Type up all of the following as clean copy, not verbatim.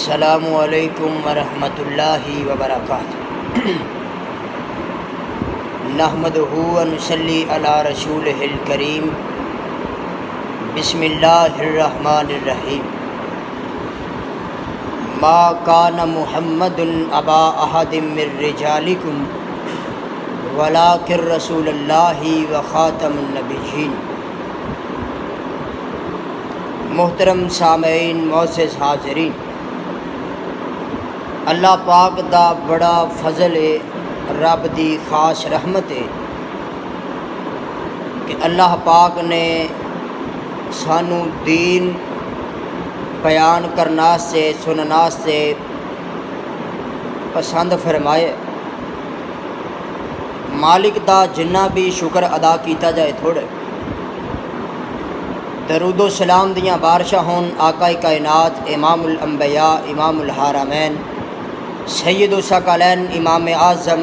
السلام علیکم ورحمۃ اللہ وبرکاتہ۔ نحمدہ و نصلی علی رسولہ الکریم۔ بسم اللہ الرحمن الرحیم۔ ما کان محمد ابا احد من رجالکم ولکن رسول اللہ و خاتم النبیین۔ محترم سامعین، معزز حاضرین، اللہ پاک دا بڑا فضل ہے، رب دی خاص رحمت ہے کہ اللہ پاک نے سانو دین بیان کرنا سے سننا سے پسند فرمائے۔ مالک دا جنہ بھی شکر ادا کیتا جائے تھوڑے۔ درود و سلام دیاں بارشاں ہون آقا کائنات، امام الانبیاء، امام الحرمین، سید الثقلین، امام اعظم،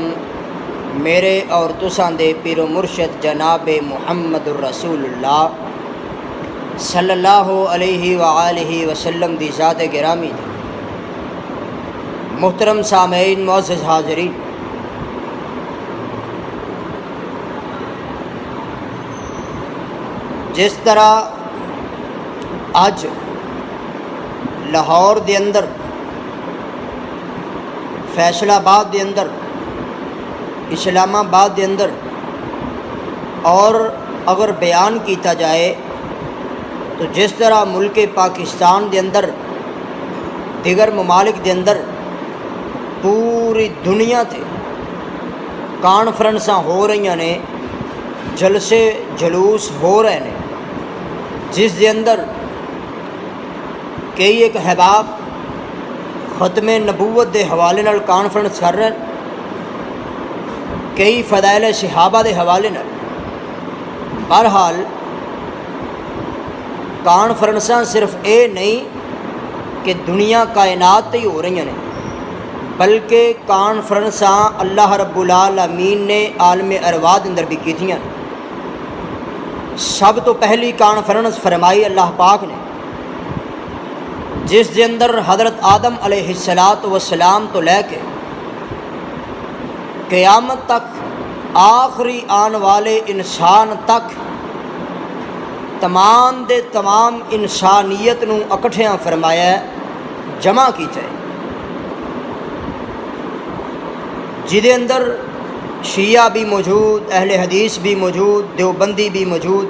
میرے اور تساں دے پیر و مرشد جناب محمد الرسول اللہ صلی اللہ علیہ وآلہ وسلم دی ذات گرامی دی۔ محترم سامعین، معزز حاضرین، جس طرح اج لاہور دے اندر، فیصل آباد دے اندر، اسلام آباد دے اندر، اور اگر بیان کیتا جائے تو جس طرح ملک پاکستان دے اندر، دیگر ممالک دے اندر، پوری دنیا تے کانفرنساں ہو رہی نے، جلسے جلوس ہو رہے ہیں، جس دے اندر کئی ایک احباب ختم نبوت دے حوالے نال کانفرنس کر رہے ہیں، کئی فضائل صحابہ دے حوالے نال۔ بہرحال کانفرنساں صرف اے نہیں کہ دنیا کائنات تے ہی ہو رہی ہیں، بلکہ کانفرنساں اللہ رب العالمین نے عالم ارواح دے اندر بھی کیتیاں۔ سب تو پہلی کانفرنس فرمائی اللہ پاک نے، جس دے اندر حضرت آدم علیہ السلام تو لے کے قیامت تک، آخری آن والے انسان تک، تمام دے تمام انسانیت نو اکٹھیاں فرمایا ہے، جمع کیتا ہے، جدے اندر شیعہ بھی موجود، اہل حدیث بھی موجود، دیوبندی بھی موجود،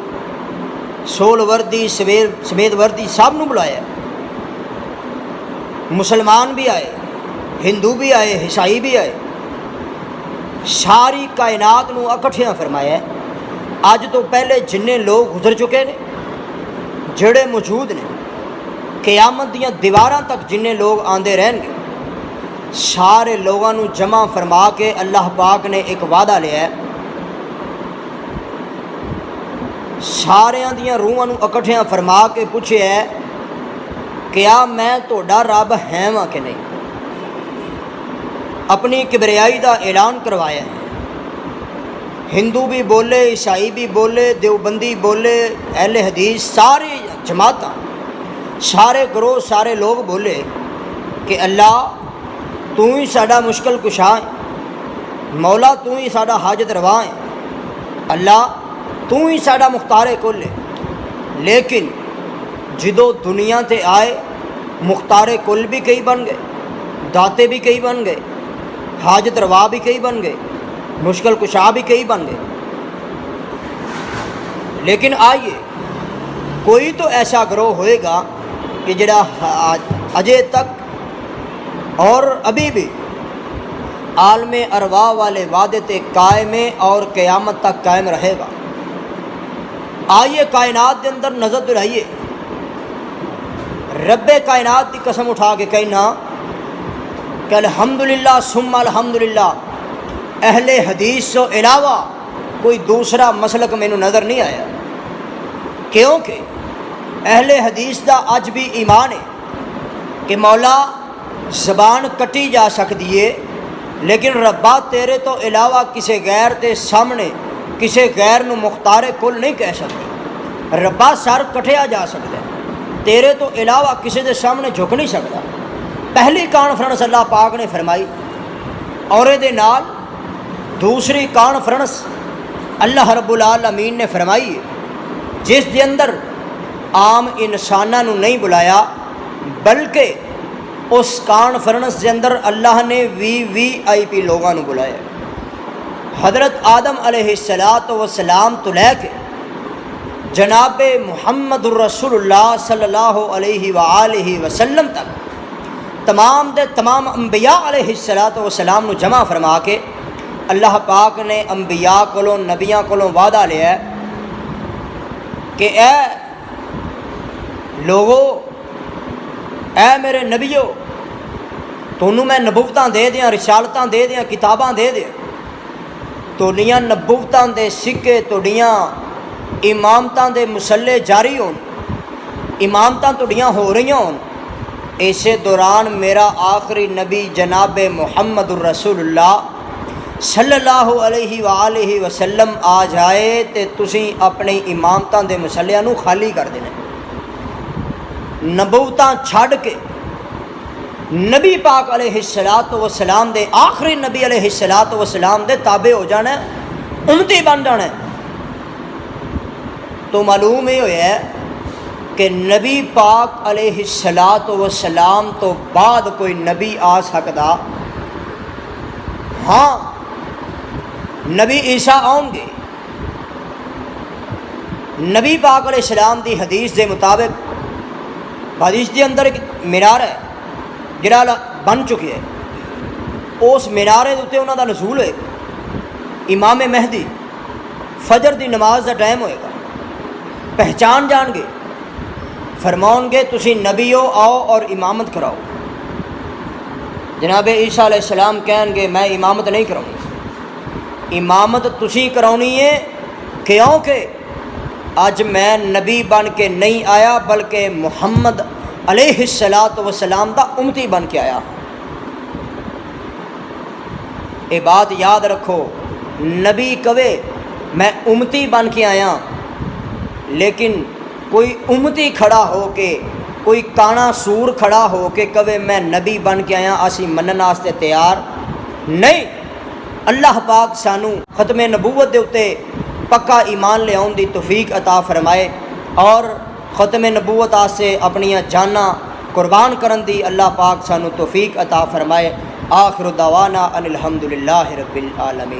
سول وردی، سمید وردی، سب نو بلایا ہے۔ مسلمان بھی آئے، ہندو بھی آئے، عیسائی بھی آئے، ساری کائنات نو اکٹھیاں فرمایا ہے۔ اج تو پہلے جنے لوگ گزر چکے نے، جڑے موجود نے، قیامت دیاں دیواراں تک جنے لوگ آندے رہن گے، سارے لوگاں نو جمع فرما کے اللہ پاک نے ایک وعدہ لیا ہے، ساریاں دیاں روحاں نو اکٹھیاں فرما کے پوچھے ہے، کیا میں تہاڈا رب ہے واں کہ نہیں؟ اپنی کبریائی دا اعلان کروایا ہے۔ ہندو بھی بولے، عیسائی بھی بولے، دیوبندی بولے، اہل حدیث، ساری جماعتاں، سارے گروہ، سارے لوگ بولے کہ اللہ تو ہی ساڈا مشکل کشا ہے، مولا تو ہی ساڈا حاجت روا ہے، اللہ تو ہی ساڈا مختار کل ہے۔ لیکن جدو دنیا تے آئے، مختار کل بھی کئی بن گئے، داتے بھی کئی بن گئے، حاجت روا بھی کئی بن گئے، مشکل کشا بھی کئی بن گئے۔ لیکن آئیے، کوئی تو ایسا گروہ ہوئے گا کہ جڑا اجے تک اور ابھی بھی عالم ارواح والے وعدے تے قائم ہے اور قیامت تک قائم رہے گا۔ آئیے کائنات دے اندر نظر دلائیے، رب کائنات کی قسم اٹھا کے کہنا کہ الحمدللہ ثم الحمدللہ، اہل حدیث تو علاوہ کوئی دوسرا مسلک مینوں نظر نہیں آیا، کیونکہ اہل حدیث دا اج بھی ایمان ہے کہ مولا زبان کٹی جا سکتی ہے، لیکن ربا تیرے تو علاوہ کسی غیر دے سامنے کسی غیر نو مختار کل نہیں کہہ سکتے، ربا سر کٹیا جا سکتا ہے، تیرے تو علاوہ کسی دے سامنے جھک نہیں سکتا۔ پہلی کانفرنس اللہ پاک نے فرمائی، اور دے نال دوسری کانفرنس اللہ رب العالمین نے فرمائی جس دے اندر عام انساناں نو نہیں بلایا، بلکہ اس کانفرنس دے اندر اللہ نے VIP لوگاں نو بلایا۔ حضرت آدم علیہ السلام تو لے کے جناب محمد الرسول اللہ صلی اللہ علیہ وآلہ وسلم تک تمام دے تمام انبیاء علیہ السلام نو جمع فرما کے اللہ پاک نے انبیاء کولوں نبیاں کولوں وعدہ لیا ہے کہ اے لوگو، اے میرے نبیو، تونوں میں نبوتاں دے دیاں، رسالتاں دے دیاں، کتاباں دے دیاں، توڑیاں نبوتاں دے سکے، توڑیاں امامتاں دے مسلے جاری ہون، امامتاں توڑیاں ہو رہی ہون، اسے دوران میرا آخری نبی جناب محمد الرسول اللہ صلی اللہ علیہ وآلہ وسلم آ جائے تے تسی اپنے امامتاں دے مسلیاں نو خالی کر دینا، نبوتاں چھڑ کے نبی پاک علیہ السلام دے آخری نبی علیہ السلام دے تابع ہو جانا ہے، امتی بن جانا ہے۔ تو معلوم یہ ہوا ہے کہ نبی پاک علیہ السلام تو بعد کوئی نبی آ سکتا؟ ہاں، نبی عیسیٰ آؤں گے۔ نبی پاک علیہ السلام دی حدیث دے مطابق حدیث دے اندر ایک مینار ہے جڑا بن چکی ہے، اس مینارے دے انہوں دا نزول ہوئے گا، امام مہدی فجر دی نماز دا ٹائم ہوئے گا، پہچان جان گے، فرماؤں گے تسی نبی ہو، آؤ اور امامت کراؤ۔ جناب عیسیٰ علیہ السلام کہیں گے میں امامت نہیں کراؤں گی، امامت تسی کراؤنی ہے، کیونکہ اج میں نبی بن کے نہیں آیا بلکہ محمد علیہ السلام دا امتی بن کے آیا۔ یہ بات یاد رکھو، نبی کہے میں امتی بن کے آیا، لیکن کوئی امتی کھڑا ہو کے، کوئی کانا سور کھڑا ہو کے کہے میں نبی بن کے آیا، اسی منن واسطے تیار نہیں۔ اللہ پاک سانو ختم نبوت دے اتے پکا ایمان لے آن دی توفیق عطا فرمائے، اور ختم نبوت آسے اپنی جاناں قربان کرن دی اللہ پاک سانو توفیق عطا فرمائے۔ آخر دعوانا ان الحمدللہ رب العالمین۔